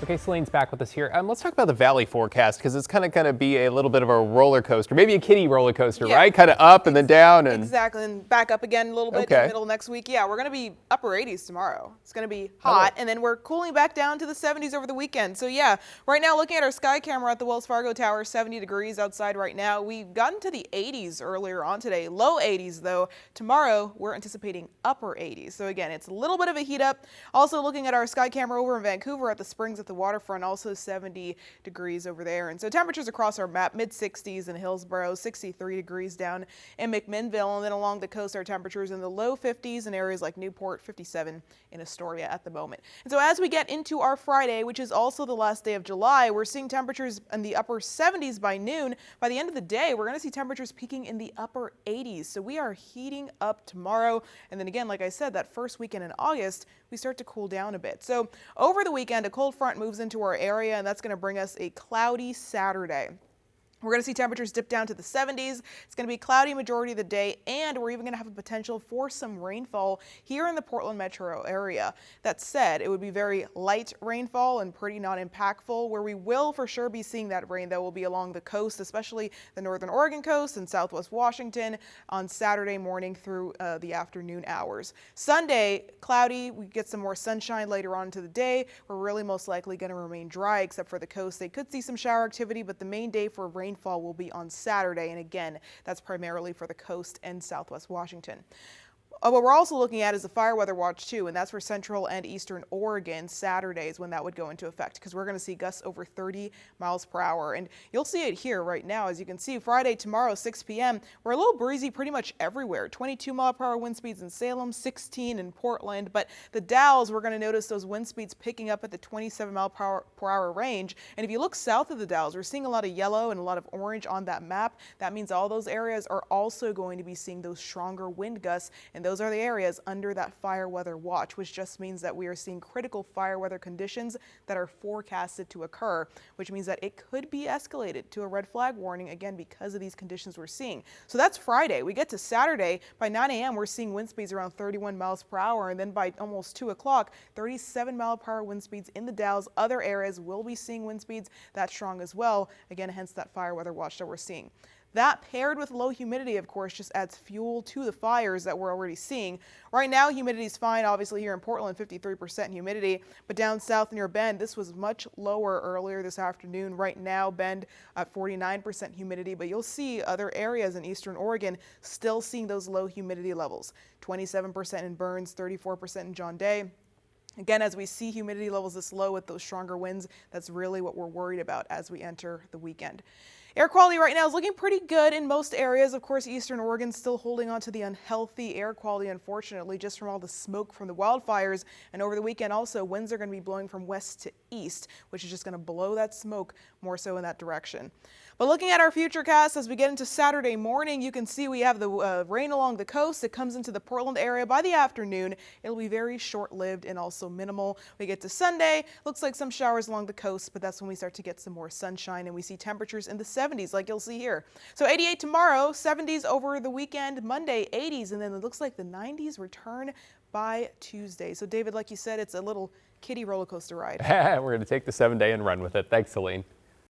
Okay, Celine's back with us here. Let's talk about the valley forecast because it's kind of going to be a little bit of a roller coaster, maybe a kiddie roller coaster, right? Kind of up and then down. Exactly, and back up again a little bit in the middle of next week. Yeah, we're going to be upper 80s tomorrow. It's going to be hot, and then we're cooling back down to the 70s over the weekend. So yeah, right now looking at our sky camera at the Wells Fargo Tower, 70 degrees outside right now. We've gotten to the 80s earlier on today, low 80s though. Tomorrow we're anticipating upper 80s. So again, it's a little bit of a heat up. Also looking at our sky camera over in Vancouver at the Springs at the waterfront, also 70 degrees over there. And so temperatures across our map, mid 60s in Hillsborough, 63 degrees down in McMinnville, and then along the coast our temperatures in the low 50s in areas like Newport, 57 in Astoria at the moment. And so as we get into our Friday, which is also the last day of July, we're seeing temperatures in the upper 70s by noon. By the end of the day, we're going to see temperatures peaking in the upper 80s. So we are heating up tomorrow. And then again, like I said, that first weekend in August, we start to cool down a bit. So over the weekend, a cold front moves into our area, and that's going to bring us a cloudy Saturday. We're going to see temperatures dip down to the 70s. It's going to be cloudy majority of the day, and we're even going to have a potential for some rainfall here in the Portland metro area. That said, it would be very light rainfall and pretty not impactful. Where we will for sure be seeing that rain, though, will be along the coast, especially the northern Oregon coast and southwest Washington on Saturday morning through the afternoon hours. Sunday, cloudy. We get some more sunshine later on into the day. We're really most likely going to remain dry, except for the coast. They could see some shower activity, but the main day for rainfall will be on Saturday, and again, that's primarily for the coast and southwest Washington. What we're also looking at is the fire weather watch too, and that's for central and eastern Oregon. Saturdays when that would go into effect, because we're going to see gusts over 30 miles per hour. And you'll see it here right now. As you can see, Friday, tomorrow, 6 p.m., we're a little breezy pretty much everywhere. 22 mile per hour wind speeds in Salem, 16 in Portland. But the Dalles, we're going to notice those wind speeds picking up at the 27 mile per hour range. And if you look south of the Dalles, we're seeing a lot of yellow and a lot of orange on that map. That means all those areas are also going to be seeing those stronger wind gusts, and those are the areas under that fire weather watch, which just means that we are seeing critical fire weather conditions that are forecasted to occur, which means that it could be escalated to a red flag warning, again, because of these conditions we're seeing. So that's Friday. We get to Saturday. By 9 a.m., we're seeing wind speeds around 31 miles per hour, and then by almost 2 o'clock, 37 mile per hour wind speeds in the Dalles. Other areas will be seeing wind speeds that strong as well, again, hence that fire weather watch that we're seeing. That paired with low humidity, of course, just adds fuel to the fires that we're already seeing. Right now, humidity is fine, obviously here in Portland, 53% humidity, but down south near Bend, this was much lower earlier this afternoon. Right now, Bend at 49% humidity, but you'll see other areas in eastern Oregon still seeing those low humidity levels. 27% in Burns, 34% in John Day. Again, as we see humidity levels this low with those stronger winds, that's really what we're worried about as we enter the weekend. Air quality right now is looking pretty good in most areas. Of course, eastern Oregon still holding on to the unhealthy air quality, unfortunately, just from all the smoke from the wildfires. And over the weekend also, winds are going to be blowing from west to east, which is just going to blow that smoke more so in that direction. But looking at our futurecast, as we get into Saturday morning, you can see we have the rain along the coast. It comes into the Portland area by the afternoon. It'll be very short-lived and also minimal. We get to Sunday, looks like some showers along the coast, but that's when we start to get some more sunshine, and we see temperatures in the 70s like you'll see here. So 88 tomorrow, 70s over the weekend, Monday 80s, and then it looks like the 90s return by Tuesday. So David, like you said, it's a little kiddie roller coaster ride. We're going to take the 7-day and run with it. Thanks, Celine.